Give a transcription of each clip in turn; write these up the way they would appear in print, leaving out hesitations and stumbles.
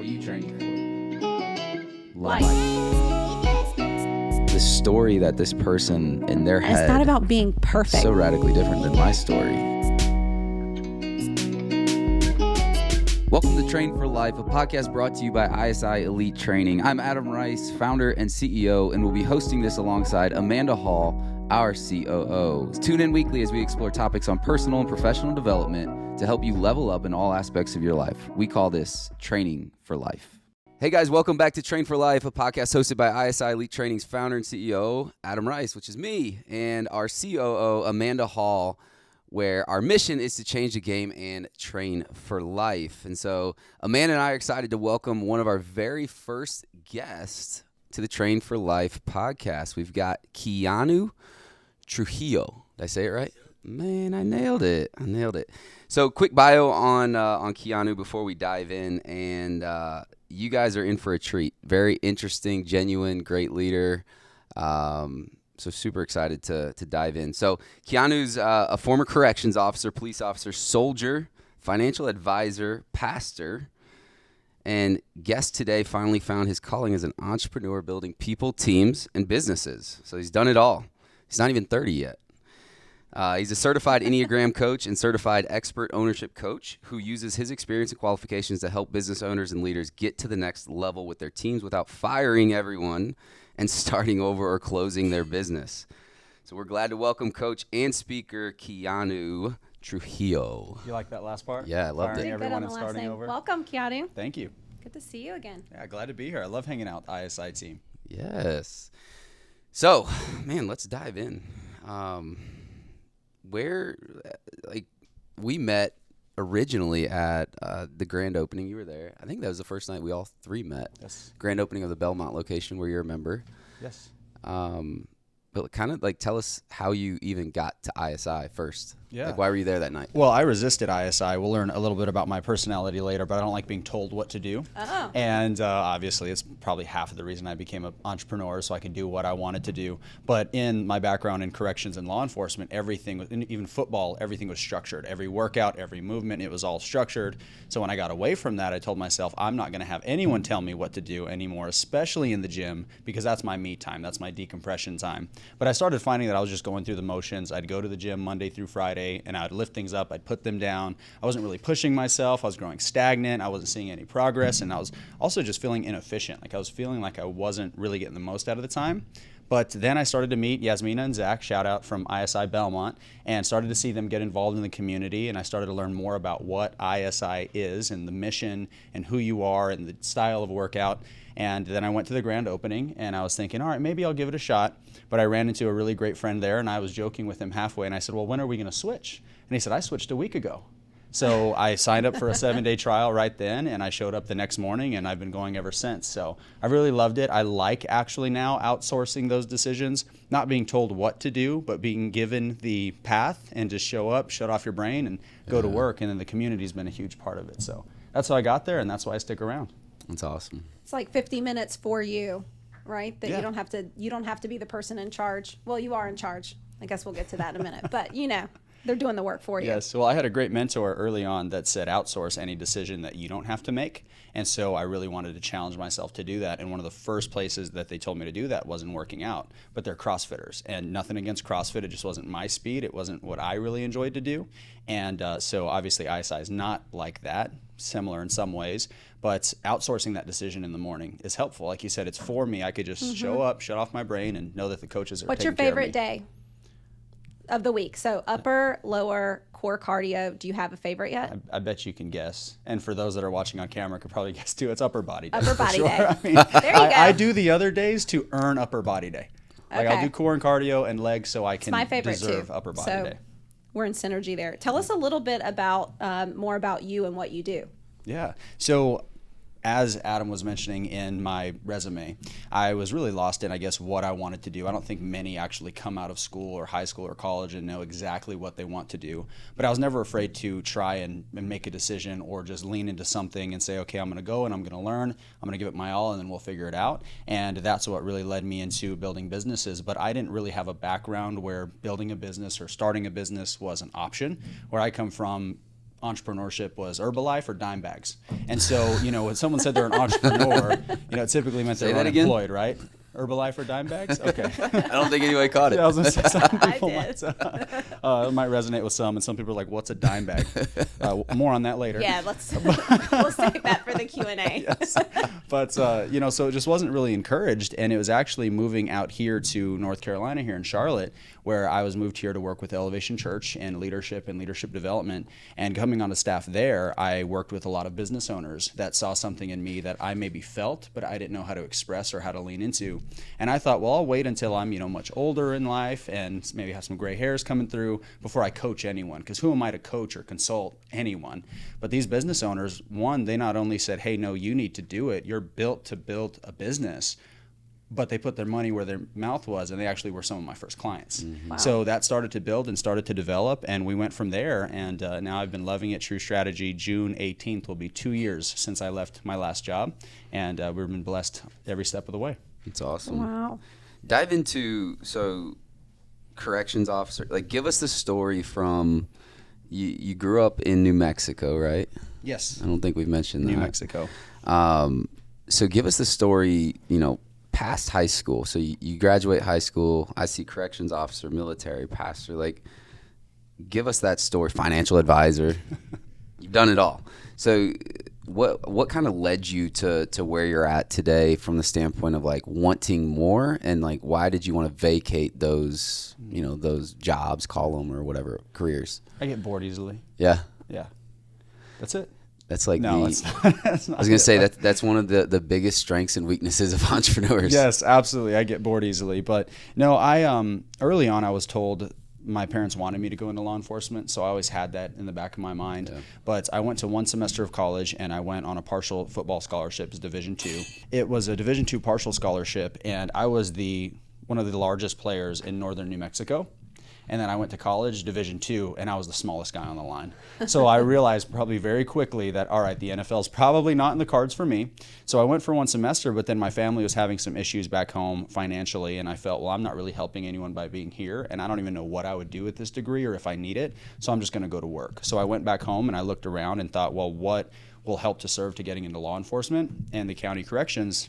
What are you training for? Life. The story that this person in their head. It's not about being perfect. So radically different than my story. Welcome to Train for Life, a podcast brought to you by ISI Elite Training. I'm Adam Rice, founder and CEO, and will be hosting this alongside Amanda Hall, our COO. Tune in weekly as we explore topics on personal and professional development to help you level up in all aspects of your life. We call this Training for Life. Hey guys, welcome back to Train for Life, a podcast hosted by ISI Elite Training's founder and CEO, Adam Rice, which is me, and our COO, Amanda Hall, where our mission is to change the game and train for life. And so Amanda and I are excited to welcome one of our very first guests to the Train for Life podcast. We've got Keanu Trujillo. Did I say it right? Man, I nailed it. So quick bio on Keanu before we dive in. And you guys are in for a treat. Very interesting, genuine, great leader. So super excited to dive in. So Keanu's a former corrections officer, police officer, soldier, financial advisor, pastor, and guest today finally found his calling as an entrepreneur building people, teams, and businesses. So he's done it all. He's not even 30 yet. He's a certified Enneagram coach and certified expert ownership coach who uses his experience and qualifications to help business owners and leaders get to the next level with their teams without firing everyone and starting over or closing their business. So we're glad to welcome coach and speaker Keanu Trujillo. You like that last part? Yeah, I loved it. Everyone and starting over. Welcome, Keanu. Thank you. Good to see you again. Yeah, glad to be here. I love hanging out with the ISI team. Yes. So, man, let's dive in. We met originally at the grand opening. You were there. I think that was the first night we all three met. Yes. Grand opening of the Belmont location where you're a member. Yes. But kind of like tell us how you even got to ISI first. Yeah. Like why were you there that night? Well, I resisted ISI. We'll learn a little bit about my personality later, but I don't like being told what to do. Oh. And obviously, it's probably half of the reason I became an entrepreneur, so I could do what I wanted to do. But in my background in corrections and law enforcement, everything, even football, everything was structured. Every workout, every movement, it was all structured. So when I got away from that, I told myself, I'm not going to have anyone tell me what to do anymore, especially in the gym, because that's my me time. That's my decompression time. But I started finding that I was just going through the motions. I'd go to the gym Monday through Friday, and I'd lift things up, I'd put them down. I wasn't really pushing myself. I was growing stagnant. I wasn't seeing any progress, and I was also just feeling inefficient. Like I was feeling like I wasn't really getting the most out of the time. But then I started to meet Yasmina and Zach, shout out from ISI Belmont, and started to see them get involved in the community, and I started to learn more about what ISI is and the mission and who you are and the style of workout. And then I went to the grand opening, and I was thinking, all right, maybe I'll give it a shot. But I ran into a really great friend there, and I was joking with him halfway, and I said, well, when are we going to switch? And he said, I switched a week ago. So I signed up for a 7-day trial right then, and I showed up the next morning, and I've been going ever since. So I really loved it. I like actually now outsourcing those decisions, not being told what to do, but being given the path and just show up, shut off your brain, and go to work. And then the community's been a huge part of it. So that's how I got there, and that's why I stick around. That's awesome. It's like 50 minutes for you, right? That Yeah. you don't have to be the person in charge. Well, you are in charge. I guess we'll get to that in a minute. But they're doing the work for you. Yes. Well, I had a great mentor early on that said outsource any decision that you don't have to make. And so I really wanted to challenge myself to do that. And one of the first places that they told me to do that wasn't working out. But they're CrossFitters. And nothing against CrossFit. It just wasn't my speed. It wasn't what I really enjoyed to do. And so obviously ISI is not like that, similar in some ways. But outsourcing that decision in the morning is helpful. Like you said, it's for me. I could just show up, shut off my brain, and know that the coaches are What's your taking care of me. favorite day of the week? So upper, lower, core cardio. Do you have a favorite yet? I bet you can guess. And for those that are watching on camera could probably guess too, it's upper body day. Upper for body sure. day. I mean, There you go. I do the other days to earn upper body day. Like Okay. I'll do core and cardio and legs so I can My favorite deserve too. upper body So day. we're in synergy there. Tell us a little bit about more about you and what you do. Yeah. So as Adam was mentioning in my resume, I was really lost in, I guess, what I wanted to do. I don't think many actually come out of school or high school or college and know exactly what they want to do. But I was never afraid to try and make a decision or just lean into something and say, okay, I'm going to go and I'm going to learn. I'm going to give it my all and then we'll figure it out. And that's what really led me into building businesses. But I didn't really have a background where building a business or starting a business was an option. Where I come from, entrepreneurship was Herbalife or dime bags. And so, when someone said they're an entrepreneur, it typically meant they were unemployed, right? Herbalife or dime bags? Okay. I don't think anybody caught it. Yeah, I was going to say some people I might resonate with some, and some people are like, what's a dime bag? More on that later. Yeah, we'll save that for the Q&A. Yes. But, so it just wasn't really encouraged, and it was actually moving out here to North Carolina here in Charlotte, where I was moved here to work with Elevation Church and leadership development. And coming on to staff there, I worked with a lot of business owners that saw something in me that I maybe felt, but I didn't know how to express or how to lean into. And I thought, well, I'll wait until I'm, much older in life and maybe have some gray hairs coming through before I coach anyone. Because who am I to coach or consult anyone? But these business owners, one, they not only said, hey, no, you need to do it. You're built to build a business. But they put their money where their mouth was, and they actually were some of my first clients. Mm-hmm. Wow. So that started to build and started to develop, and we went from there. And now I've been loving it. True Strategy, June 18th will be 2 years since I left my last job, and we've been blessed every step of the way. It's awesome. Wow. Dive into, corrections officer, give us the story from, you grew up in New Mexico, right? Yes. I don't think we've mentioned that. New Mexico. So give us the story, past high school. So you graduate high school, I see corrections officer, military, pastor, give us that story, financial advisor. You've done it all. So what kind of led you to where you're at today from the standpoint of wanting more, and why did you want to vacate those, those jobs, call them, or whatever, careers? I get bored easily. Yeah. Yeah. That's it. That's No, me. that's not I was going to say that's one of the biggest strengths and weaknesses of entrepreneurs. Yes, absolutely. I get bored easily. But no, I early on I was told my parents wanted me to go into law enforcement, so I always had that in the back of my mind. Yeah. But I went to one semester of college, and I went on a partial football scholarship as Division II. It was a Division II partial scholarship, and I was one of the largest players in northern New Mexico. And then I went to college, Division II, and I was the smallest guy on the line. So I realized probably very quickly that, all right, the NFL is probably not in the cards for me. So I went for one semester, but then my family was having some issues back home financially, and I felt, well, I'm not really helping anyone by being here, and I don't even know what I would do with this degree or if I need it, so I'm just going to go to work. So I went back home, and I looked around and thought, well, what will help to serve to getting into law enforcement? And the county corrections,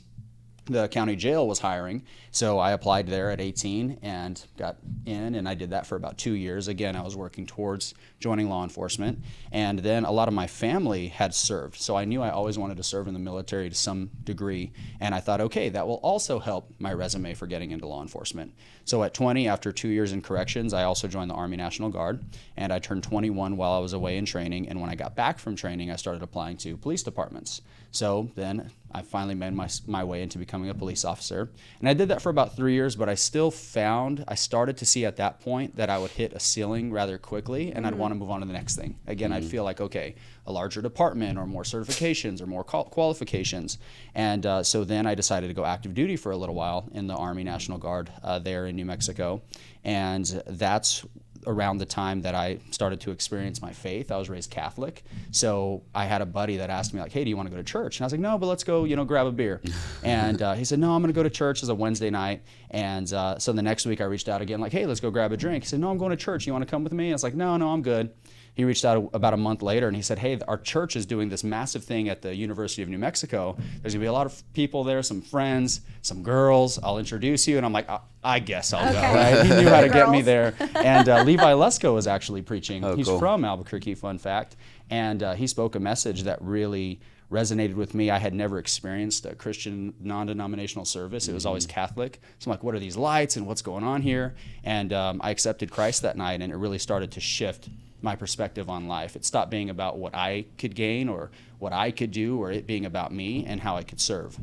the county jail was hiring, so I applied there at 18 and got in, and I did that for about 2 years. Again, I was working towards joining law enforcement, and then a lot of my family had served, so I knew I always wanted to serve in the military to some degree, and I thought, okay, that will also help my resume for getting into law enforcement. So at 20, after 2 years in corrections, I also joined the Army National Guard, and I turned 21 while I was away in training, and when I got back from training, I started applying to police departments. So then I finally made my way into becoming a police officer. And I did that for about 3 years, but I started to see at that point that I would hit a ceiling rather quickly, and I'd want to move on to the next thing. Again, I'd feel like, okay, a larger department or more certifications or more qualifications. And so then I decided to go active duty for a little while in the Army National Guard there in New Mexico. And that's around the time that I started to experience my faith. I was raised Catholic. So I had a buddy that asked me, hey, do you want to go to church? And I was like, no, but let's go, grab a beer. And he said, no, I'm going to go to church. It's a Wednesday night. And so the next week I reached out again, hey, let's go grab a drink. He said, no, I'm going to church. You want to come with me? I was like, no, I'm good. He reached out about a month later, and he said, hey, our church is doing this massive thing at the University of New Mexico. There's going to be a lot of people there, some friends, some girls. I'll introduce you. And I'm like, I guess I'll go, right? He knew how to get me there. And Levi Lesko was actually preaching. He's cool. from Albuquerque, fun fact. And he spoke a message that really resonated with me. I had never experienced a Christian non-denominational service. It was always Catholic. So I'm like, what are these lights and what's going on here? And I accepted Christ that night, and it really started to shift my perspective on life. It stopped being about what I could gain or what I could do, or it being about me and how I could serve.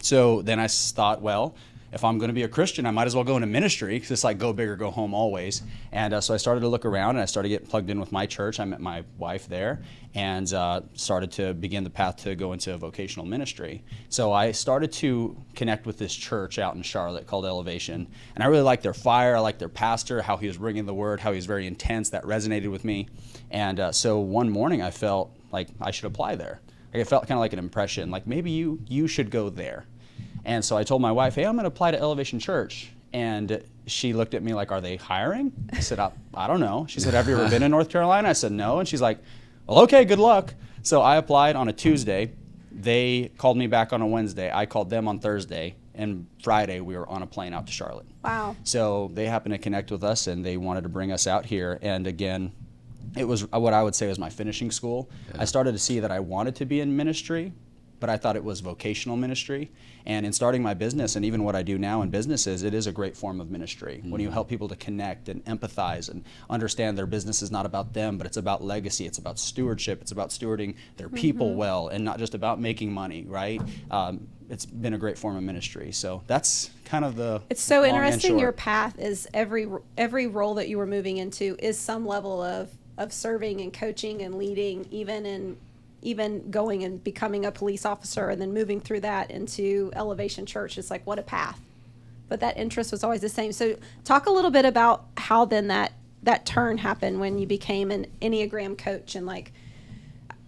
So then I thought, well, if I'm going to be a Christian, I might as well go into ministry, because it's like go big or go home always. And so I started to look around, and I started getting plugged in with my church. I met my wife there, and started to begin the path to go into vocational ministry. So I started to connect with this church out in Charlotte called Elevation, and I really liked their fire. I liked their pastor, how he was bringing the word, how he was very intense. That resonated with me. And so one morning I felt like I should apply there. It felt kind of like an impression, like maybe you should go there. And so I told my wife, hey, I'm going to apply to Elevation Church. And she looked at me like, are they hiring? I said, I don't know. She said, have you ever been in North Carolina? I said, no. And she's like, well, okay, good luck. So I applied on a Tuesday. They called me back on a Wednesday. I called them on Thursday. And Friday, we were on a plane out to Charlotte. Wow. So they happened to connect with us, and they wanted to bring us out here. And again, it was what I would say was my finishing school. I started to see that I wanted to be in ministry, but I thought it was vocational ministry. And in starting my business, and even what I do now in businesses, it is a great form of ministry. When you help people to connect and empathize and understand their business is not about them, but it's about legacy, it's about stewardship, it's about stewarding their people well, and not just about making money, right? It's been a great form of ministry. So that's kind of the It's so long and interesting. short. Your path is every role that you were moving into is some level of serving and coaching and leading, even going and becoming a police officer and then moving through that into Elevation Church. It's like, what a path. But that interest was always the same. So talk a little bit about how then that turn happened when you became an Enneagram coach. And like,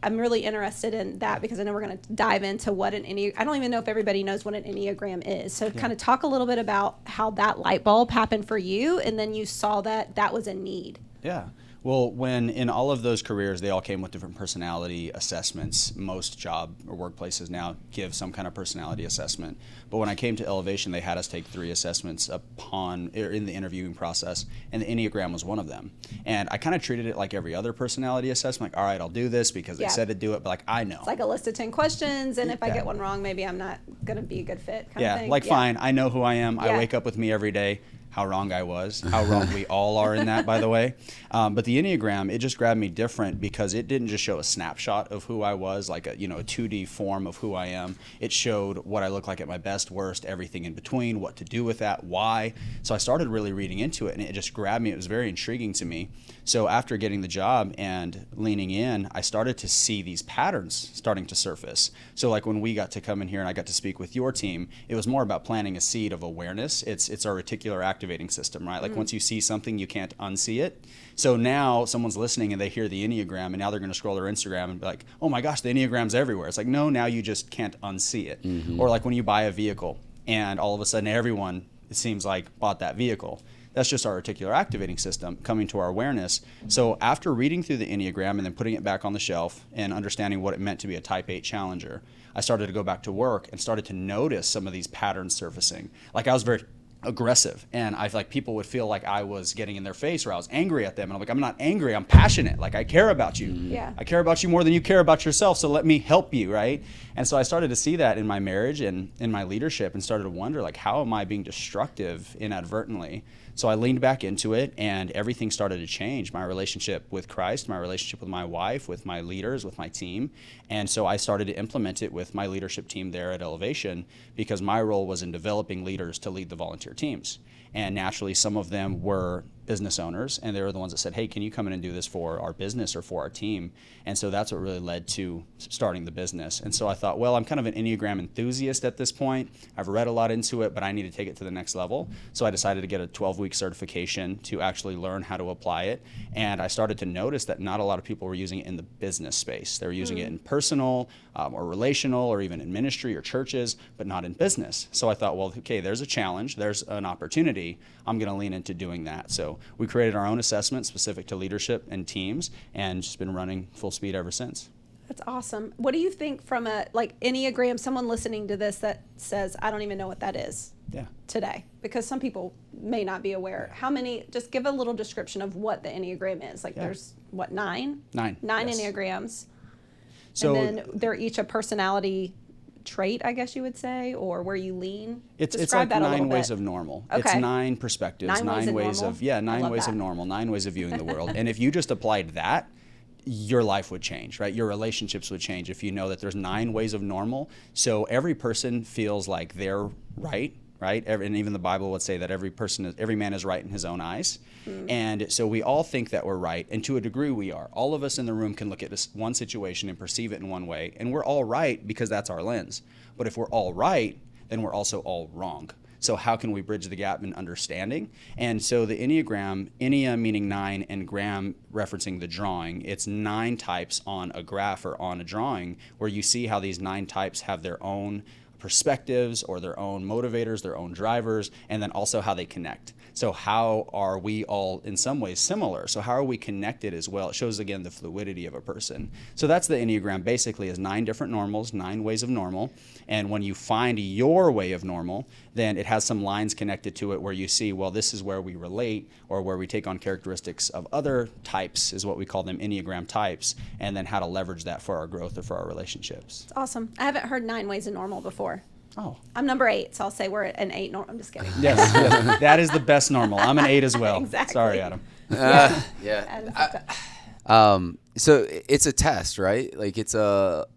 I'm really interested in that because I know we're going to dive into what an Enneagram, I don't even know if everybody knows what an Enneagram is. So kind of talk a little bit about how that light bulb happened for you. And then you saw that was a need. Yeah. Well, when in all of those careers, they all came with different personality assessments. Most job or workplaces now give some kind of personality assessment. But when I came to Elevation, they had us take 3 assessments in the interviewing process, and the Enneagram was one of them. And I kind of treated it like every other personality assessment. Like, all right, I'll do this because they said to do it, but like, I know. It's like a list of 10 questions, and if I get one wrong, maybe I'm not going to be a good fit kind of thing. Like, fine, I know who I am. I wake up with me every day. How wrong I was, how wrong we all are in that, by the way. But the Enneagram, it just grabbed me different because it didn't just show a snapshot of who I was, like a 2D form of who I am. It showed what I look like at my best, worst, everything in between, what to do with that, why. So I started really reading into it, and it just grabbed me. It was very intriguing to me. So after getting the job and leaning in, I started to see these patterns starting to surface. So like when we got to come in here and I got to speak with your team, it was more about planting a seed of awareness. It's our reticular activating system, right? Like once you see something, you can't unsee it. So now someone's listening and they hear the Enneagram, and now they're going to scroll their Instagram and be like, oh my gosh, the Enneagram's everywhere. It's like, no, now you just can't unsee it. Or like when you buy a vehicle and all of a sudden everyone, it seems like, bought that vehicle. That's just our reticular activating system coming to our awareness. So after reading through the Enneagram and then putting it back on the shelf and understanding what it meant to be a type 8 challenger, I started to go back to work and started to notice some of these patterns surfacing. Like I was very aggressive, and I feel like people would feel like I was getting in their face or I was angry at them, and I'm like, I'm not angry, I'm passionate, like I care about you. I care about you more than you care about yourself, so let me help you, right? And so I started to see that in my marriage and in my leadership, and started to wonder, like, how am I being destructive inadvertently? So I leaned back into it, and everything started to change. My relationship with Christ, my relationship with my wife, with my leaders, with my team. And so I started to implement it with my leadership team there at Elevation, because my role was in developing leaders to lead the volunteer teams. And naturally, some of them were business owners, and they were the ones that said, hey, can you come in and do this for our business or for our team? And so that's what really led to starting the business. And so I thought, well, I'm kind of an Enneagram enthusiast at this point. I've read a lot into it, but I need to take it to the next level. So I decided to get a 12-week certification to actually learn how to apply it. And I started to notice that not a lot of people were using it in the business space. They were using it in personal or relational or even in ministry or churches, but not in business. So I thought, well, okay, there's a challenge, there's an opportunity. I'm going to lean into doing that. So we created our own assessment specific to leadership and teams, and just been running full speed ever since. That's awesome. What do you think from a Enneagram, someone listening to this that says, I don't even know what that is today? Because some people may not be aware. How many, just give a little description of what the Enneagram is. Like there's what, 9? 9 yes. Enneagrams. So, and then they're each a personality trait, I guess you would say, or where you lean. It's like 9 ways of normal. Okay. It's 9 perspectives, 9 ways of 9 ways of normal, 9 ways of viewing the world. And if you just applied that, your life would change, right? Your relationships would change if you know that there's 9 ways of normal. So every person feels like they're right? And even the Bible would say that every man is right in his own eyes. And so we all think that we're right, and to a degree we are. All of us in the room can look at this one situation and perceive it in one way, and we're all right because that's our lens. But if we're all right, then we're also all wrong. So how can we bridge the gap in understanding? And so the Enneagram, Ennea meaning 9 and gram referencing the drawing, it's 9 types on a graph or on a drawing where you see how these 9 types have their own perspectives or their own motivators, their own drivers, and then also how they connect. So how are we all in some ways similar? So how are we connected as well? It shows, again, the fluidity of a person. So that's the Enneagram, basically, is 9 different normals, 9 ways of normal. And when you find your way of normal, then it has some lines connected to it where you see, well, this is where we relate or where we take on characteristics of other types, is what we call them, Enneagram types, and then how to leverage that for our growth or for our relationships. It's awesome. I haven't heard 9 ways of normal before. Oh. I'm number 8, so I'll say we're an 8 normal. I'm just kidding. Yes, that is the best normal. I'm an 8 as well. Exactly. Sorry, Adam. Yeah. So it's a test, right? Like it's a.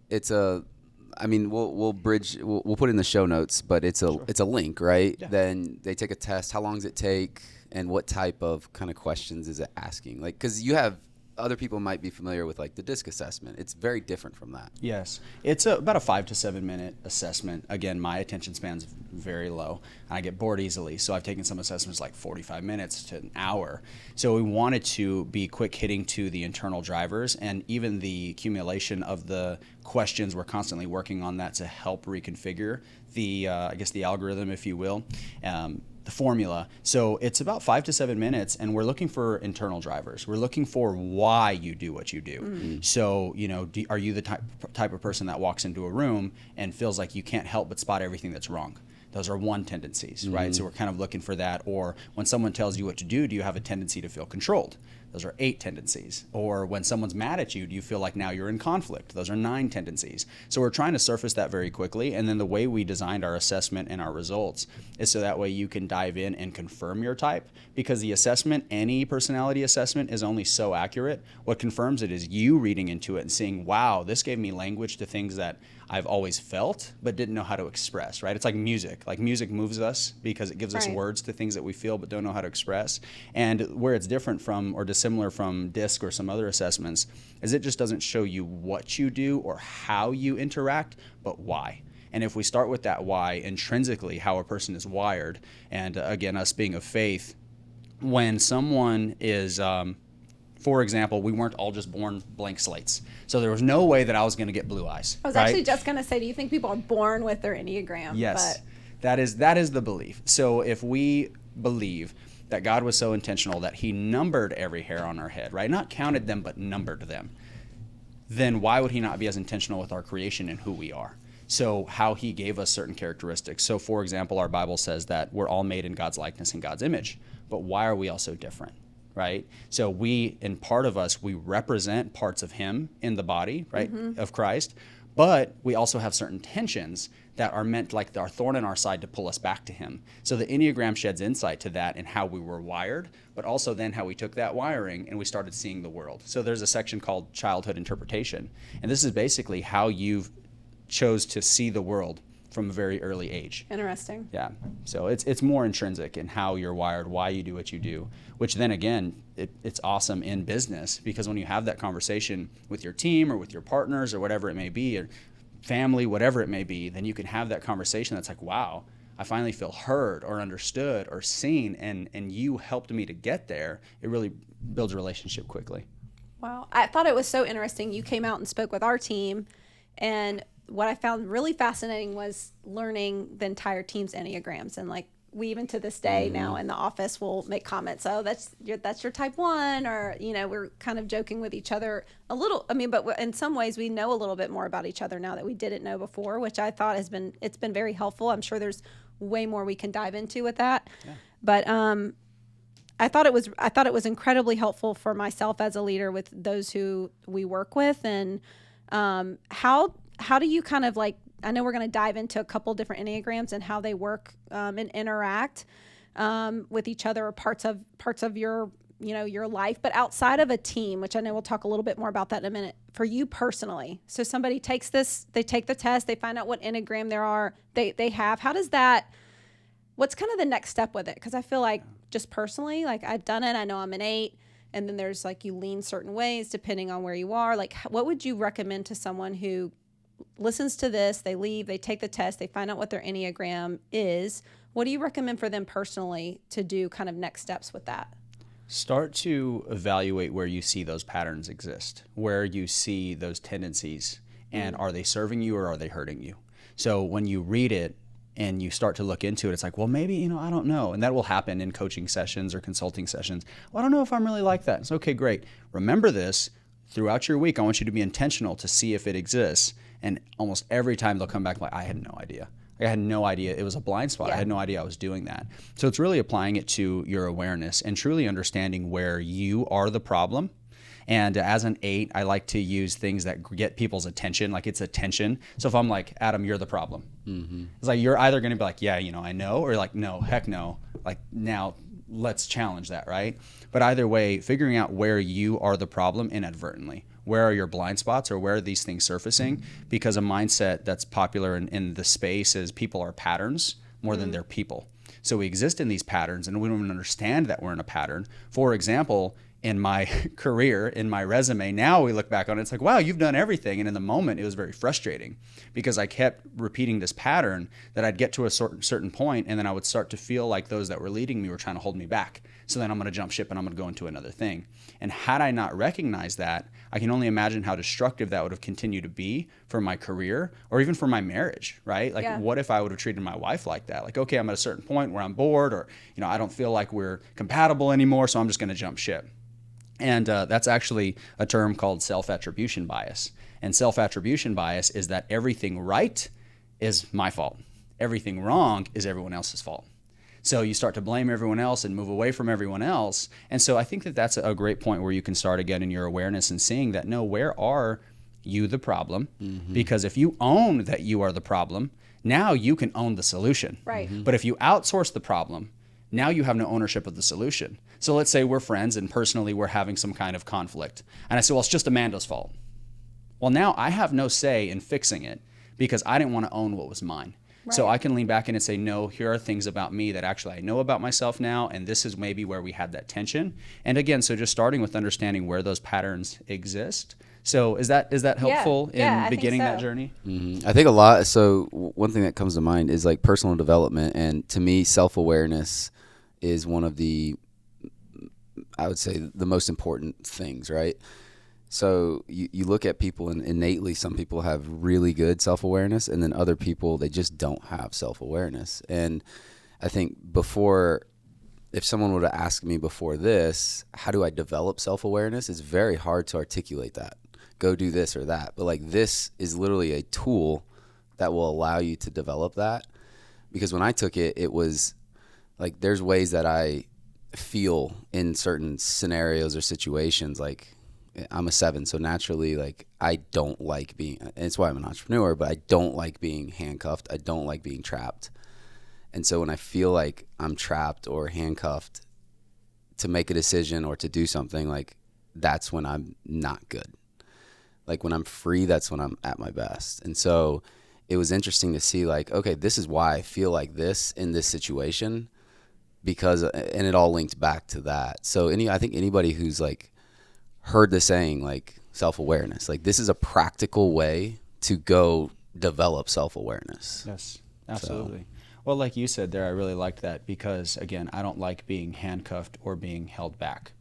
I mean, we'll put it in the show notes, but it's a link, right? Yeah. Then they take a test. How long does it take, and what type of kind of questions is it asking? Like, because you have other people might be familiar with like the DISC assessment. It's very different from that. Yes, it's about a 5 to 7 minute assessment. Again, my attention span's very low. I get bored easily, so I've taken some assessments like 45 minutes to an hour. So we wanted to be quick hitting to the internal drivers, and even the accumulation of the questions. We're constantly working on that to help reconfigure the, I guess, the algorithm, if you will. The formula. So it's about 5 to 7 minutes, and we're looking for internal drivers. We're looking for why you do what you do. Mm-hmm. So, are you the type of person that walks into a room and feels like you can't help but spot everything that's wrong? Those are 1 tendencies, mm-hmm. right? So we're kind of looking for that. Or when someone tells you what to do you have a tendency to feel controlled? Those are 8 tendencies. Or when someone's mad at you, do you feel like now you're in conflict? Those are 9 tendencies. So we're trying to surface that very quickly. And then the way we designed our assessment and our results is so that way you can dive in and confirm your type, because the assessment, any personality assessment, is only so accurate. What confirms it is you reading into it and seeing, wow, this gave me language to things that I've always felt but didn't know how to express, right? It's like music. Like music moves us because it gives us words to things that we feel but don't know how to express. And where it's different from or dissimilar from DISC or some other assessments is it just doesn't show you what you do or how you interact, but why. And if we start with that why, intrinsically how a person is wired, and again, us being of faith, when someone is... for example, we weren't all just born blank slates. So there was no way that I was going to get blue eyes. I was actually just going to say, do you think people are born with their Enneagram? Yes, that is the belief. So if we believe that God was so intentional that he numbered every hair on our head, right? Not counted them, but numbered them. Then why would he not be as intentional with our creation and who we are? So how he gave us certain characteristics. So for example, our Bible says that we're all made in God's likeness and God's image. But why are we all so different? Right? So we, in part of us, we represent parts of him in the body, right, mm-hmm. of Christ, but we also have certain tensions that are meant like our thorn in our side to pull us back to him. So the Enneagram sheds insight to that and how we were wired, but also then how we took that wiring and we started seeing the world. So there's a section called childhood interpretation, and this is basically how you chose to see the world from a very early age. Interesting. Yeah. So it's more intrinsic in how you're wired, why you do what you do, which then again, it's awesome in business, because when you have that conversation with your team or with your partners or whatever it may be, or family, whatever it may be, then you can have that conversation that's like, wow, I finally feel heard or understood or seen, and you helped me to get there. It really builds a relationship quickly. Wow. I thought it was so interesting. You came out and spoke with our team, and what I found really fascinating was learning the entire team's Enneagrams. And like, we even to this day mm-hmm. now in the office will make comments, oh, that's your type 1, or, we're kind of joking with each other a little. I mean, but in some ways we know a little bit more about each other now that we didn't know before, which I thought it's been very helpful. I'm sure there's way more we can dive into with that. Yeah. But I thought it was incredibly helpful for myself as a leader with those who we work with. And how do you kind of like, I know we're going to dive into a couple different Enneagrams and how they work and interact with each other, or parts of your, your life, but outside of a team, which I know we'll talk a little bit more about that in a minute, for you personally. So somebody takes this, they take the test, they find out what Enneagram they have. How does that, what's kind of the next step with it? Because I feel like just personally, like I've done it, I know I'm an 8. And then there's like, you lean certain ways depending on where you are. Like, what would you recommend to someone who listens to this, they leave, they take the test, they find out what their Enneagram is? What do you recommend for them personally to do kind of next steps with that? Start to evaluate where you see those patterns exist, where you see those tendencies, And are they serving you or are they hurting you? So when you read it and you start to look into it, it's like, well, maybe, I don't know. And that will happen in coaching sessions or consulting sessions. Well, I don't know if I'm really like that. It's okay, great. Remember this throughout your week. I want you to be intentional to see if it exists. And almost every time they'll come back like, I had no idea. I had no idea. It was a blind spot. I had no idea I was doing that. So it's really applying it to your awareness and truly understanding where you are the problem. And as an 8, I like to use things that get people's attention, like it's attention. So if I'm like, Adam, you're the problem. It's like, you're either going to be like, yeah, I know, or like, no, heck no. Like, now let's challenge that, right? But either way, figuring out where you are the problem inadvertently. Where are your blind spots, or where are these things surfacing? Because a mindset that's popular in the space is people are patterns more than they're people. So we exist in these patterns and we don't even understand that we're in a pattern. For example, in my career, in my resume, now we look back on it, it's like, wow, you've done everything. And in the moment, it was very frustrating because I kept repeating this pattern that I'd get to a certain point, and then I would start to feel like those that were leading me were trying to hold me back. So then I'm going to jump ship and I'm going to go into another thing. And had I not recognized that, I can only imagine how destructive that would have continued to be for my career or even for my marriage, right? Like, what if I would have treated my wife like that? Like, okay, I'm at a certain point where I'm bored, or, I don't feel like we're compatible anymore, so I'm just going to jump ship. And that's actually a term called self-attribution bias. And self-attribution bias is that everything right is my fault. Everything wrong is everyone else's fault. So you start to blame everyone else and move away from everyone else. And so I think that that's a great point where you can start again in your awareness and seeing that, no, where are you the problem? Because if you own that you are the problem, now you can own the solution. Right. But if you outsource the problem, now you have no ownership of the solution. So let's say we're friends and personally we're having some kind of conflict. And I say, well, it's just Amanda's fault. Well, now I have no say in fixing it because I didn't want to own what was mine. Right. So I can lean back in and say, no, here are things about me that actually I know about myself now, and this is maybe where we had that tension. And again, so just starting with understanding where those patterns exist. So is that helpful in beginning that journey? I think a lot. So one thing that comes to mind is like personal development, and to me, self-awareness is one of the, I would say, the most important things, right? So you look at people, and innately some people have really good self-awareness, and then other people, they just don't have self-awareness. And I think if someone were to ask me before this, how do I develop self-awareness? It's very hard to articulate that. Go do this or that. But like, this is literally a tool that will allow you to develop that. Because when I took it, it was like, there's ways that I feel in certain scenarios or situations. Like, I'm a 7, so naturally, like, I don't like being, and it's why I'm an entrepreneur, but I don't like being handcuffed. I don't like being trapped. And so when I feel like I'm trapped or handcuffed to make a decision or to do something, like, that's when I'm not good. Like, when I'm free, that's when I'm at my best. And so it was interesting to see, like, okay, this is why I feel like this in this situation, because, and it all linked back to that. So I think anybody who's like heard the saying, like, self-awareness, like, this is a practical way to go develop self-awareness. Yes, absolutely. So, well, like you said there, I really liked that because, again, I don't like being handcuffed or being held back.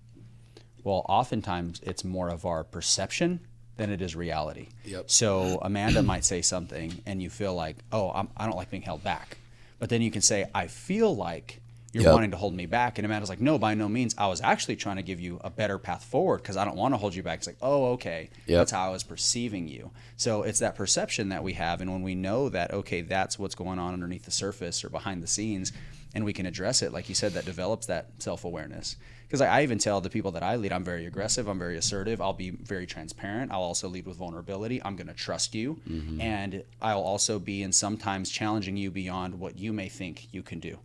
Well, oftentimes it's more of our perception than it is reality. Yep. So Amanda might say something and you feel like, oh, I don't like being held back. But then you can say, I feel like you're wanting to hold me back. And Amanda's like, no, by no means. I was actually trying to give you a better path forward because I don't want to hold you back. It's like, oh, okay. That's how I was perceiving you. So it's that perception that we have. And when we know that, okay, that's what's going on underneath the surface or behind the scenes, and we can address it, like you said, that develops that self-awareness. Because I even tell the people that I lead, I'm very aggressive, I'm very assertive, I'll be very transparent, I'll also lead with vulnerability, I'm going to trust you, and I'll also be in sometimes challenging you beyond what you may think you can do.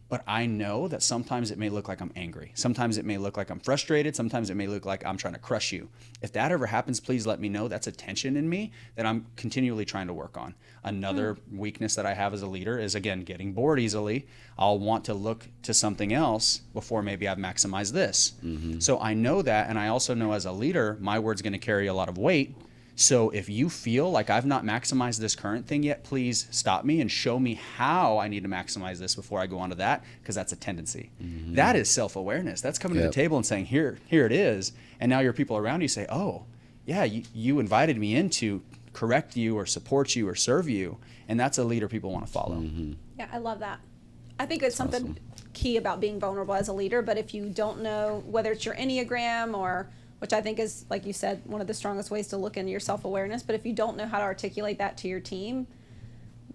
But I know that sometimes it may look like I'm angry, sometimes it may look like I'm frustrated, sometimes it may look like I'm trying to crush you. If that ever happens, please let me know. That's a tension in me that I'm continually trying to work on. Another weakness that I have as a leader is, again, getting bored easily. I'll want to look to something else before maybe I've maximized this. So I know that, and I also know as a leader, my word's going to carry a lot of weight. So if you feel like I've not maximized this current thing yet, please stop me and show me how I need to maximize this before I go on to that, because that's a tendency. That is self-awareness. That's coming to the table and saying, here it is. And now your people around you say, oh, yeah, you invited me into correct you or support you or serve you. And that's a leader people want to follow. Yeah, I love that. I think it's something key about being vulnerable as a leader, but if you don't know whether it's your Enneagram or, which I think is, like you said, one of the strongest ways to look into your self-awareness, but if you don't know how to articulate that to your team,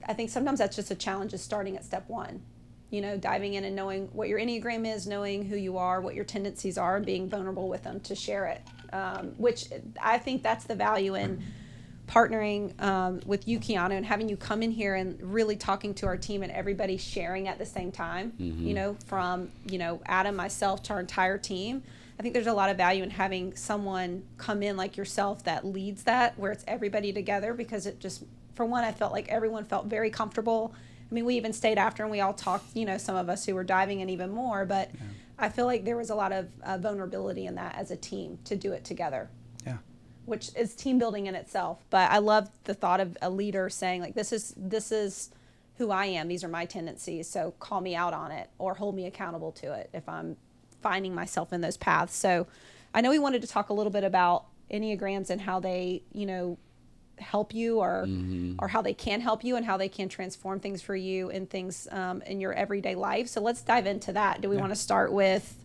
I think sometimes that's just a challenge, is starting at step one. You know, diving in and knowing what your Enneagram is, knowing who you are, what your tendencies are, and being vulnerable with them to share it, which I think that's the value in partnering with you, Keanu, and having you come in here and really talking to our team and everybody sharing at the same time, you know, from, you know, Adam, myself, to our entire team. I think there's a lot of value in having someone come in like yourself that leads that, where it's everybody together, because it just, for one, I felt like everyone felt very comfortable. I mean, we even stayed after and we all talked, you know, some of us who were diving in even more, but I feel like there was a lot of vulnerability in that as a team to do it together. Yeah. Which is team building in itself. But I love the thought of a leader saying, like, this is who I am. These are my tendencies. So call me out on it or hold me accountable to it if I'm finding myself in those paths. So I know we wanted to talk a little bit about Enneagrams and how they, you know, help you or how they can help you and how they can transform things for you and things in your everyday life. So let's dive into that. Do we want to start with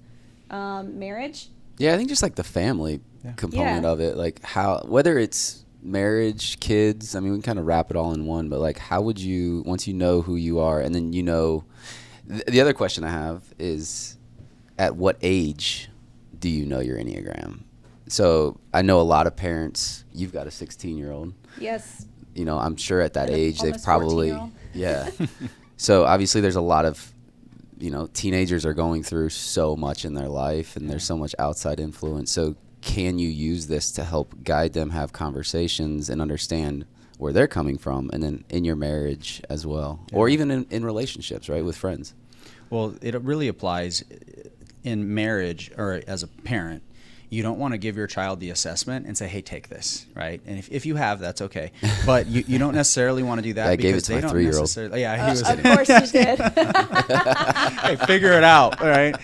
marriage? Yeah, I think just like the family component of it, like how, whether it's marriage, kids, I mean, we can kind of wrap it all in one, but like how would you, once you know who you are, and then you know, the other question I have is, at what age do you know your Enneagram? So I know a lot of parents, you've got a 16-year-old. Yes. You know, I'm sure at that And age they've almost probably, 14-year-old. yeah. So obviously there's a lot of, you know, teenagers are going through so much in their life and there's so much outside influence. So can you use this to help guide them, have conversations, and understand where they're coming from, and then in your marriage as well, or even in relationships, right, with friends? Well, it really applies in marriage or as a parent. You don't want to give your child the assessment and say, hey, take this, right? And if you have, that's okay. But you don't necessarily want to do that. I because gave it to they my don't 3-year-old. necessarily. Yeah, he was. Of course you did. Hey, figure it out, all right?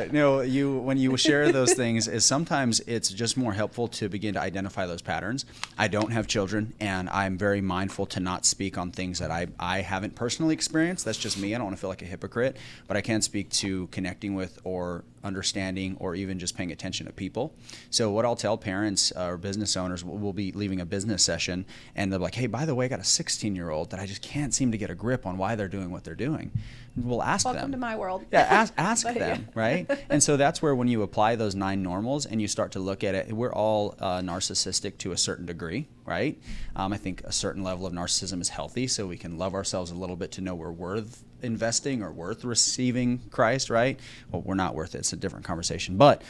You know, when you share those things, is sometimes it's just more helpful to begin to identify those patterns. I don't have children, and I'm very mindful to not speak on things that I haven't personally experienced. That's just me. I don't want to feel like a hypocrite, but I can speak to connecting with or understanding or even just paying attention to people. So what I'll tell parents or business owners, we'll be leaving a business session and they're like, hey, by the way, I got a 16-year-old that I just can't seem to get a grip on why they're doing what they're doing. We'll ask them. Welcome to my world. Yeah, ask them, right? And so that's where when you apply those 9 normals and you start to look at it, we're all narcissistic to a certain degree, right? I think a certain level of narcissism is healthy, so we can love ourselves a little bit to know we're worth investing or worth receiving Christ, right? Well, we're not worth it. It's a different conversation. But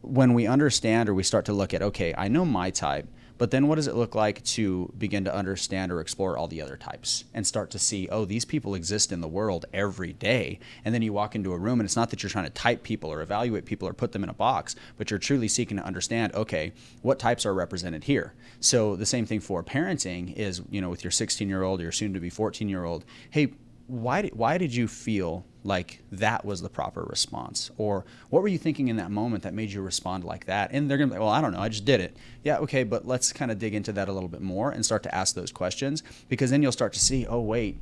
when we understand or we start to look at, okay, I know my type, but then what does it look like to begin to understand or explore all the other types and start to see, oh, these people exist in the world every day. And then you walk into a room and it's not that you're trying to type people or evaluate people or put them in a box, but you're truly seeking to understand, okay, what types are represented here? So the same thing for parenting is, you know, with your 16-year-old or your soon-to-be 14-year-old, hey, why did you feel like that was the proper response? Or what were you thinking in that moment that made you respond like that? And they're going to be like, well, I don't know, I just did it. Yeah, okay, but let's kind of dig into that a little bit more and start to ask those questions, because then you'll start to see, oh, wait,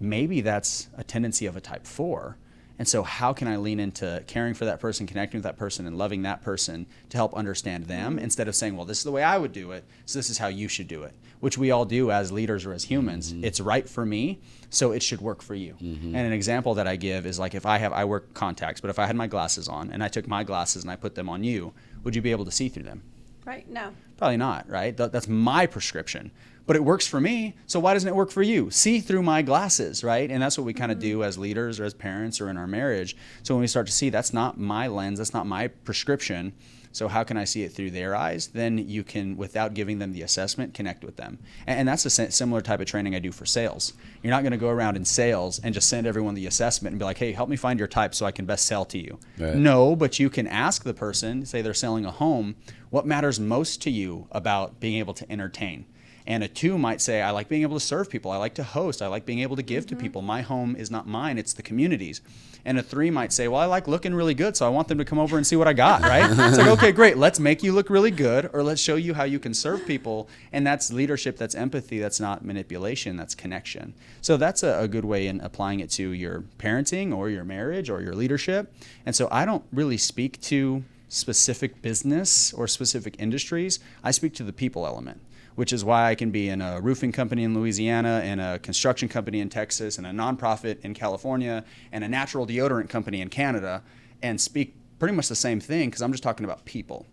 maybe that's a tendency of a type 4. And so how can I lean into caring for that person, connecting with that person, and loving that person to help understand them, instead of saying, well, this is the way I would do it, so this is how you should do it, which we all do as leaders or as humans. It's right for me, so it should work for you. And an example that I give is like, if I wear contacts, but if I had my glasses on and I took my glasses and I put them on you, would you be able to see through them? Right? No. Probably not, right? That's my prescription. But it works for me, so why doesn't it work for you? See through my glasses, right? And that's what we kind of do as leaders or as parents or in our marriage. So when we start to see that's not my lens, that's not my prescription, so how can I see it through their eyes? Then you can, without giving them the assessment, connect with them. And that's a similar type of training I do for sales. You're not going to go around in sales and just send everyone the assessment and be like, hey, help me find your type so I can best sell to you. Right. No, but you can ask the person, say they're selling a home, what matters most to you about being able to entertain? And a 2 might say, I like being able to serve people. I like to host. I like being able to give to people. My home is not mine, it's the community's. And a 3 might say, well, I like looking really good, so I want them to come over and see what I got, right? It's like, okay, great. Let's make you look really good, or let's show you how you can serve people. And that's leadership, that's empathy, that's not manipulation, that's connection. So that's a good way in applying it to your parenting or your marriage or your leadership. And so I don't really speak to specific business or specific industries. I speak to the people element, which is why I can be in a roofing company in Louisiana, and a construction company in Texas, and a nonprofit in California, and a natural deodorant company in Canada, and speak pretty much the same thing, because I'm just talking about people.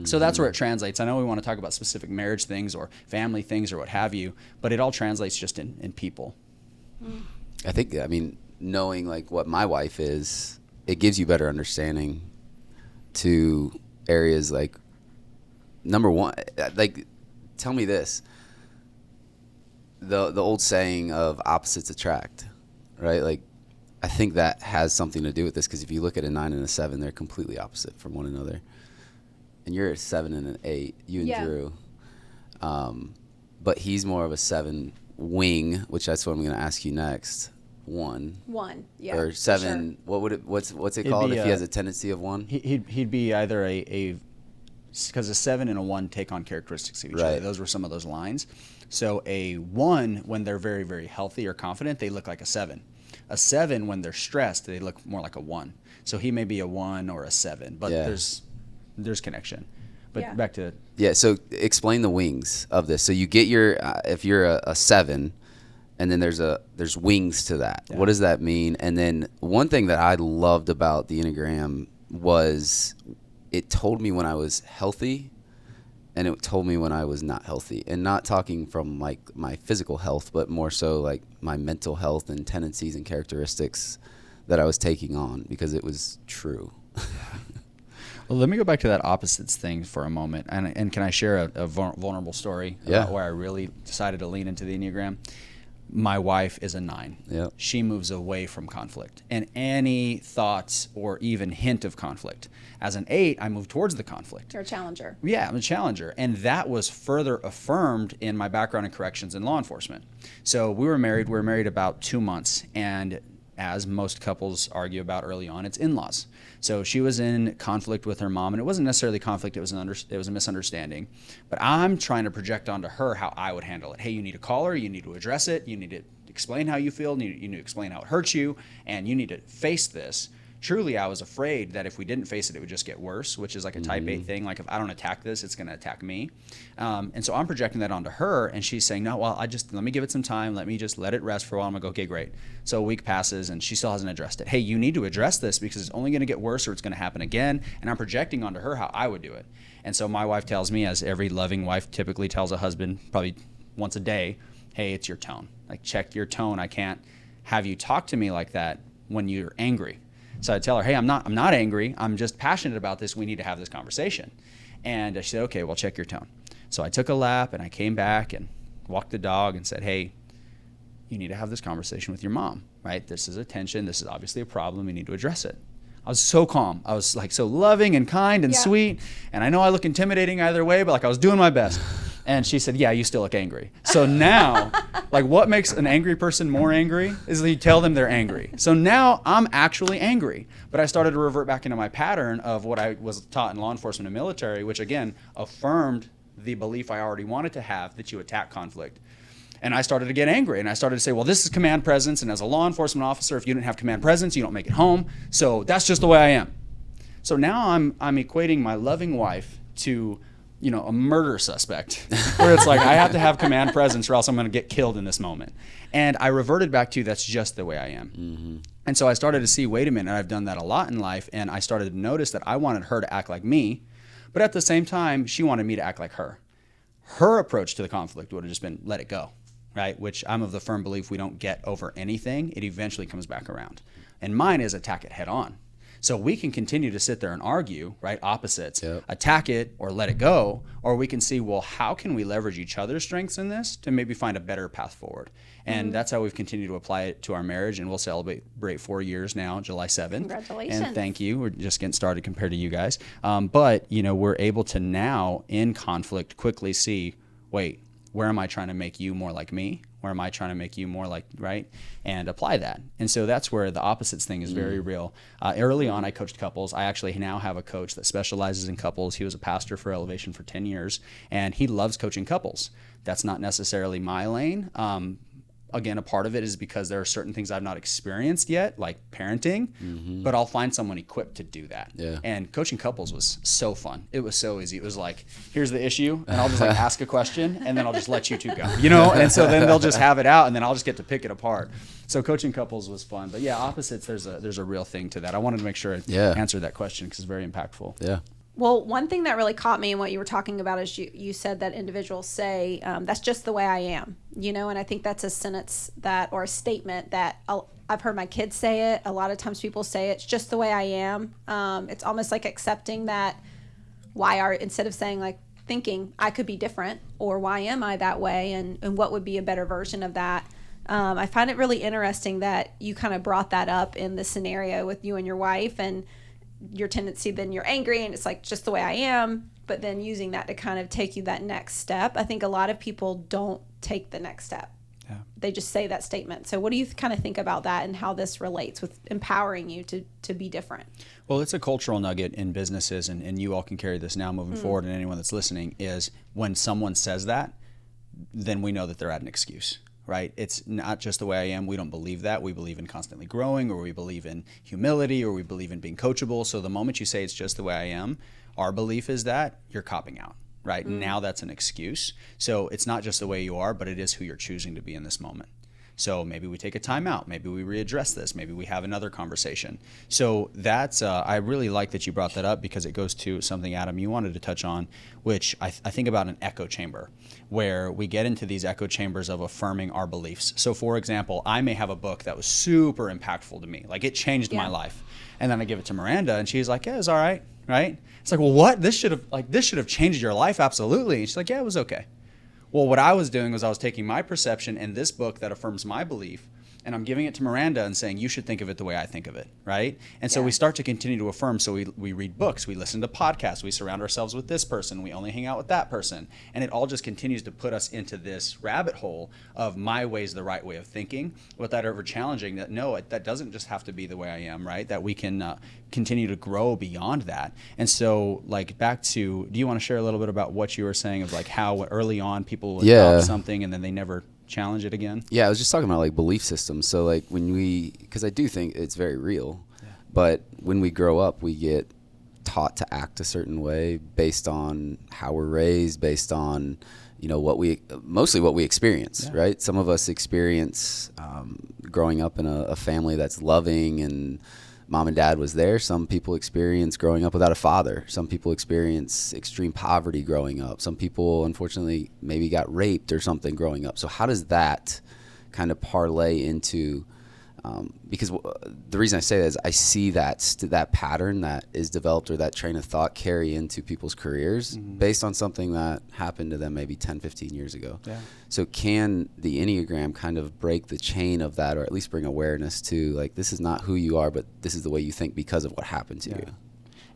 So that's where it translates. I know we want to talk about specific marriage things or family things or what have you, but it all translates just in people. I think, I mean, knowing like what my wife is, it gives you better understanding to areas like, number one, like, tell me this, the old saying of opposites attract, right? Like, I think that has something to do with this, because if you look at a 9 and a 7, they're completely opposite from one another. And you're a 7 and an 8, you and Drew. But he's more of a 7 wing, which that's what I'm going to ask you next. 1, yeah. Or 7. Sure. What would it? What's it called if he has a tendency of 1? He'd be either because a 7 and a 1 take on characteristics of each other. Those were some of those lines. So a 1, when they're very, very healthy or confident, they look like a 7. A 7, when they're stressed, they look more like a 1. So he may be a 1 or a 7, but there's connection. But back to so explain the wings of this. So you get your if you're a 7, and then there's wings to that. Yeah. What does that mean? And then one thing that I loved about the Enneagram was it told me when I was healthy, and it told me when I was not healthy. And not talking from like my physical health, but more so like my mental health and tendencies and characteristics that I was taking on, because it was true. Well, let me go back to that opposites thing for a moment. And can I share a vulnerable story about where I really decided to lean into the Enneagram? My wife is a 9. Yep. She moves away from conflict and any thoughts or even hint of conflict. As an 8, I move towards the conflict. You're a challenger. Yeah, I'm a challenger. And that was further affirmed in my background in corrections and law enforcement. So we were married about 2 months. And as most couples argue about early on, it's in-laws. So she was in conflict with her mom, and it wasn't necessarily conflict, it was a misunderstanding. But I'm trying to project onto her how I would handle it. Hey, you need to call her, you need to address it, you need to explain how you feel, you need to explain how it hurts you, and you need to face this. Truly, I was afraid that if we didn't face it, it would just get worse, which is like a type 8 thing. Like, if I don't attack this, it's going to attack me. And so I'm projecting that onto her, and she's saying, no, well, let me give it some time. Let me just let it rest for a while. I'm going to go, okay, great. So a week passes, and she still hasn't addressed it. Hey, you need to address this because it's only going to get worse or it's going to happen again. And I'm projecting onto her how I would do it. And so my wife tells me, as every loving wife typically tells a husband probably once a day, hey, it's your tone. Like, check your tone. I can't have you talk to me like that when you're angry. So I tell her, hey, I'm not angry. I'm just passionate about this. We need to have this conversation. And she said, okay, well, check your tone. So I took a lap, and I came back and walked the dog and said, hey, you need to have this conversation with your mom, right? This is a tension. This is obviously a problem. You need to address it. I was so calm. I was like so loving and kind and sweet. And I know I look intimidating either way, but like I was doing my best. And she said, yeah, you still look angry. So now, like, what makes an angry person more angry is that you tell them they're angry. So now I'm actually angry. But I started to revert back into my pattern of what I was taught in law enforcement and military, which, again, affirmed the belief I already wanted to have that you attack conflict. And I started to get angry. And I started to say, well, this is command presence. And as a law enforcement officer, if you didn't have command presence, you don't make it home. So that's just the way I am. So now I'm equating my loving wife to, you know, a murder suspect, where it's like I have to have command presence or else I'm going to get killed in this moment. And I reverted back to that's just the way I am. Mm-hmm. And so I started to see, wait a minute, I've done that a lot in life. And I started to notice that I wanted her to act like me, but at the same time, she wanted me to act like her. Her approach to the conflict would have just been let it go, right? Which I'm of the firm belief we don't get over anything. It eventually comes back around. And mine is attack it head on. So we can continue to sit there and argue, right? Opposites, attack it or let it go, or we can see, well, how can we leverage each other's strengths in this to maybe find a better path forward? And that's how we've continued to apply it to our marriage, and we'll celebrate 4 years now, July 7th. Congratulations. And thank you. We're just getting started compared to you guys. But, you know, we're able to now, in conflict, quickly see, wait, where am I trying to make you more like me? Where am I trying to make you more like, right? And apply that. And so that's where the opposites thing is very real. Early on, I coached couples. I actually now have a coach that specializes in couples. He was a pastor for Elevation for 10 years, and he loves coaching couples. That's not necessarily my lane. Again, a part of it is because there are certain things I've not experienced yet, like parenting, but I'll find someone equipped to do that. Yeah. And coaching couples was so fun. It was so easy. It was like, here's the issue, and I'll just like ask a question, and then I'll just let you two go, you know? And so then they'll just have it out, and then I'll just get to pick it apart. So coaching couples was fun. But yeah, opposites, there's a real thing to that. I wanted to make sure I answered that question because it's very impactful. Yeah. Well, one thing that really caught me in what you were talking about is you said that individuals say, that's just the way I am, you know, and I think that's a sentence or a statement that I've heard my kids say it. A lot of times people say it's just the way I am. It's almost like accepting that instead of saying like thinking I could be different or why am I that way and what would be a better version of that. I find it really interesting that you kind of brought that up in the scenario with you and your wife and your tendency, then you're angry and it's like just the way I am, but then using that to kind of take you that next step. I think a lot of people don't take the next step. Yeah. They just say that statement. So what do you kind of think about that and how this relates with empowering you to be different? Well, it's a cultural nugget in businesses, and you all can carry this now moving forward, and anyone that's listening, is when someone says that, then we know that they're at an excuse. Right? It's not just the way I am. We don't believe that. We believe in constantly growing, or we believe in humility, or we believe in being coachable. So the moment you say it's just the way I am, our belief is that you're copping out, right? Now that's an excuse. So it's not just the way you are, but it is who you're choosing to be in this moment. So maybe we take a time out. Maybe we readdress this. Maybe we have another conversation. So that's, I really like that you brought that up because it goes to something, Adam, you wanted to touch on, which I think about an echo chamber, where we get into these echo chambers of affirming our beliefs. So for example, I may have a book that was super impactful to me. Like it changed my life. And then I give it to Miranda and she's like, yeah, it's all right. Right? It's like, well, what? This should have changed your life. Absolutely. And she's like, yeah, it was okay. Well, what I was doing was I was taking my perception and this book that affirms my belief, and I'm giving it to Miranda and saying, you should think of it the way I think of it, right? And so we start to continue to affirm. So we read books, we listen to podcasts, we surround ourselves with this person, we only hang out with that person. And it all just continues to put us into this rabbit hole of my way is the right way of thinking, without ever challenging that, no, that doesn't just have to be the way I am, right? That we can continue to grow beyond that. And so like back to, do you want to share a little bit about what you were saying of like how early on people would adopt something and then they never challenge it again? Yeah, I was just talking about like belief systems. So like because I do think it's very real, but when we grow up, we get taught to act a certain way based on how we're raised, based on, you know, mostly what we experience, right? Some of us experience growing up in a family that's loving and mom and dad was there. Some people experience growing up without a father. Some people experience extreme poverty growing up. Some people, unfortunately, maybe got raped or something growing up. So how does that kind of parlay into, because the reason I say that is I see that pattern that is developed or that train of thought carry into people's careers based on something that happened to them maybe 10, 15 years ago. Yeah. So can the Enneagram kind of break the chain of that, or at least bring awareness to like, this is not who you are, but this is the way you think because of what happened to you?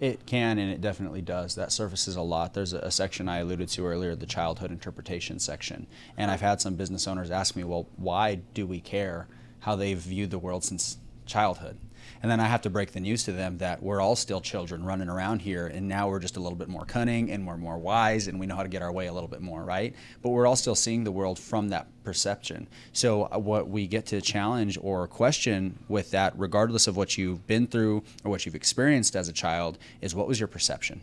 It can, and it definitely does. That surfaces a lot. There's a section I alluded to earlier, the childhood interpretation section. And I've had some business owners ask me, well, why do we care how they've viewed the world since childhood? And then I have to break the news to them that we're all still children running around here, and now we're just a little bit more cunning and we're more wise and we know how to get our way a little bit more, right? But we're all still seeing the world from that perception. So what we get to challenge or question with that, regardless of what you've been through or what you've experienced as a child, is what was your perception?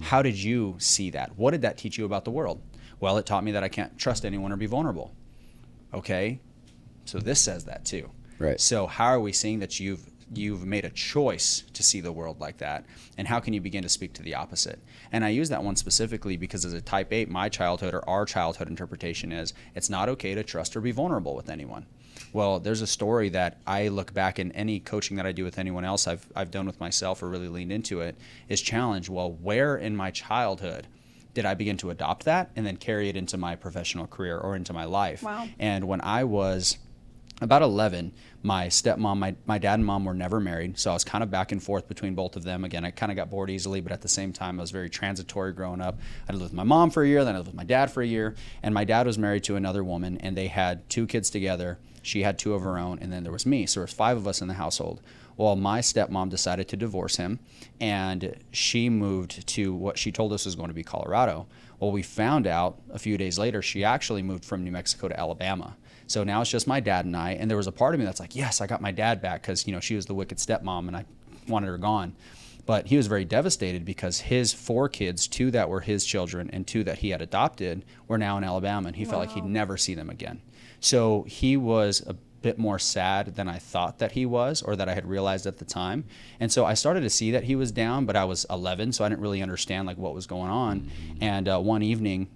How did you see that? What did that teach you about the world? Well, it taught me that I can't trust anyone or be vulnerable. Okay, so this says that too. Right. So how are we seeing that you've made a choice to see the world like that, and how can you begin to speak to the opposite? And I use that one specifically because as a type 8, my childhood or our childhood interpretation is it's not okay to trust or be vulnerable with anyone. Well, there's a story that I look back in any coaching that I do with anyone else I've done with myself or really leaned into it is challenge, well, where in my childhood did I begin to adopt that and then carry it into my professional career or into my life? Wow. And when I was about 11, my stepmom, my dad and mom were never married. So I was kind of back and forth between both of them. Again, I kind of got bored easily, but at the same time, I was very transitory growing up. I lived with my mom for a year, then I lived with my dad for a year. And my dad was married to another woman, and they had 2 kids together. She had 2 of her own, and then there was me. So there was 5 of us in the household. Well, my stepmom decided to divorce him, and she moved to what she told us was going to be Colorado. Well, we found out a few days later she actually moved from New Mexico to Alabama. So now it's just my dad and I, and there was a part of me that's like, yes, I got my dad back, because she was the wicked stepmom and I wanted her gone. But he was very devastated because his 4 kids, 2 that were his children and 2 that he had adopted, were now in Alabama, and he felt like he'd never see them again. So he was a bit more sad than I thought that he was, or that I had realized at the time. And so I started to see that he was down, but I was 11, so I didn't really understand like what was going on. And one evening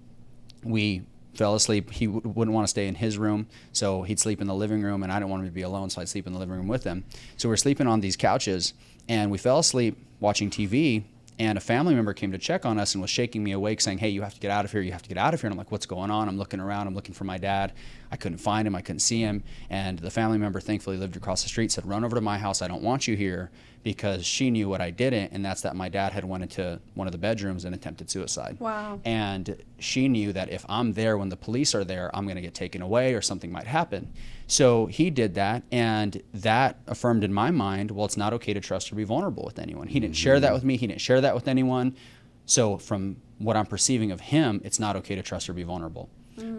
we fell asleep. He wouldn't want to stay in his room, so he'd sleep in the living room, and I didn't want him to be alone, so I'd sleep in the living room with him. So we're sleeping on these couches, and we fell asleep watching TV, and a family member came to check on us and was shaking me awake saying, hey, you have to get out of here, you have to get out of here. And I'm like, what's going on? I'm looking around, I'm looking for my dad. I couldn't find him, I couldn't see him. And the family member, thankfully lived across the street, said, run over to my house, I don't want you here, because she knew what I didn't, and that's that my dad had went into one of the bedrooms and attempted suicide. Wow. And she knew that if I'm there when the police are there, I'm going to get taken away or something might happen. So he did that, and that affirmed in my mind, well, it's not okay to trust or be vulnerable with anyone. He didn't share that with me. He didn't share that with anyone. So from what I'm perceiving of him, it's not okay to trust or be vulnerable.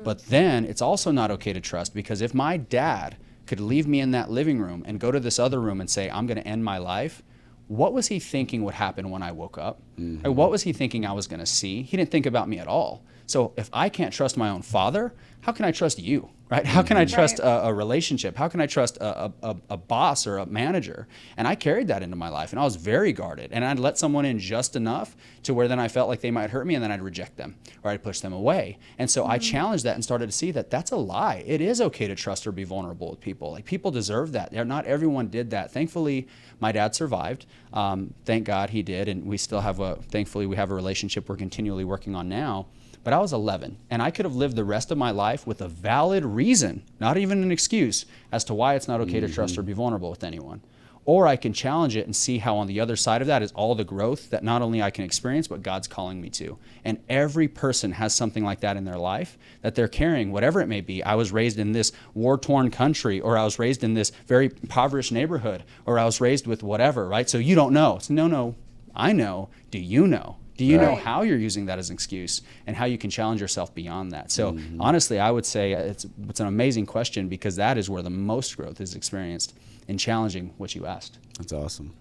But then it's also not okay to trust, because if my dad could leave me in that living room and go to this other room and say, I'm going to end my life, what was he thinking would happen when I woke up? Like, what was he thinking I was going to see? He didn't think about me at all. So if I can't trust my own father, how can I trust you, right? How can I trust a relationship? How can I trust a boss or a manager? And I carried that into my life, and I was very guarded. And I'd let someone in just enough to where then I felt like they might hurt me, and then I'd reject them, or I'd push them away. And so I challenged that and started to see that that's a lie. It is okay to trust or be vulnerable with people. Like, people deserve that. Not everyone did that. Thankfully, my dad survived. Thank God he did, and we still have thankfully we have a relationship we're continually working on now. But I was 11, and I could have lived the rest of my life with a valid reason, not even an excuse, as to why it's not okay to trust or be vulnerable with anyone. Or I can challenge it and see how on the other side of that is all the growth that not only I can experience, but God's calling me to. And every person has something like that in their life that they're carrying, whatever it may be. I was raised in this war-torn country, or I was raised in this very impoverished neighborhood, or I was raised with whatever, right? So you don't know. It's, no, I know. Do you know? Do you know how you're using that as an excuse, and how you can challenge yourself beyond that? So honestly, I would say it's an amazing question, because that is where the most growth is experienced, in challenging what you asked. That's awesome.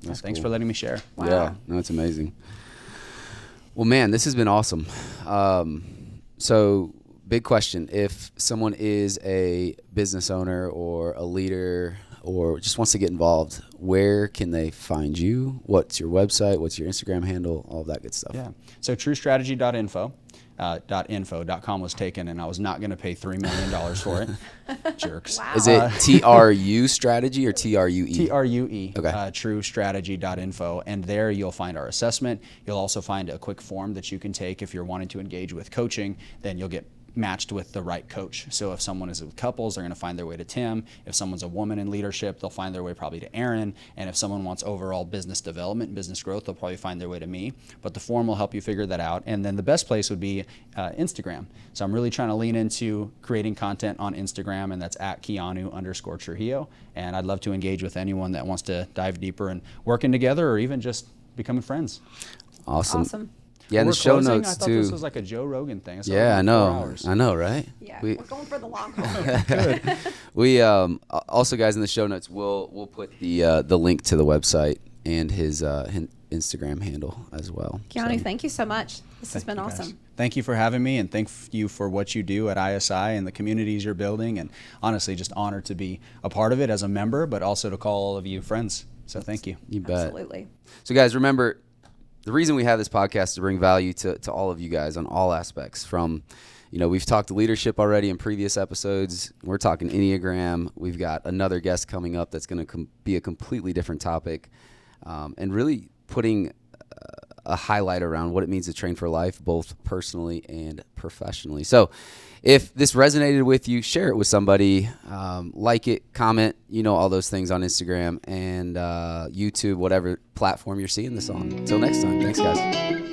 That's Thanks cool. for letting me share. Wow. Yeah, no, it's amazing. Well, man, this has been awesome. So big question. If someone is a business owner or a leader or just wants to get involved, where can they find you? What's your website? What's your Instagram handle? All of that good stuff. Yeah. So truestrategy.info. .com was taken, and I was not going to pay $3 million for it. Jerks. Wow. Is it TRU strategy or TRUE? TRUE. Okay. Truestrategy.info. And there you'll find our assessment. You'll also find a quick form that you can take if you're wanting to engage with coaching. Then you'll get matched with the right coach. So if someone is with couples, they're going to find their way to Tim. If someone's a woman in leadership, they'll find their way probably to Aaron. And if someone wants overall business development, business growth, they'll probably find their way to me. But the form will help you figure that out. And then the best place would be Instagram. So I'm really trying to lean into creating content on Instagram, and that's at Keanu_Trujillo. And I'd love to engage with anyone that wants to dive deeper and working together, or even just becoming friends. Awesome. Yeah, in We're the show closing? notes I thought too. this was like a Joe Rogan thing. Yeah, I know. I know, right? Yeah, We- we're going for the long haul. We also, guys, in the show notes, we'll put the link to the website and his Instagram handle as well. Keanu, So, thank you so much. This has been you guys. awesome. Thank you for having me, and thank you for what you do at ISI and the communities you're building. And honestly, just honored to be a part of it as a member, but also to call all of you friends. So thank you. You bet. Absolutely. So, guys, remember, the reason we have this podcast is to bring value to all of you guys on all aspects. From, we've talked leadership already in previous episodes. We're talking Enneagram. We've got another guest coming up that's going to be a completely different topic, and really putting a highlight around what it means to train for life, both personally and professionally. So if this resonated with you, share it with somebody, like it, comment, all those things on Instagram and YouTube, whatever platform you're seeing this on. Until next time, thanks guys.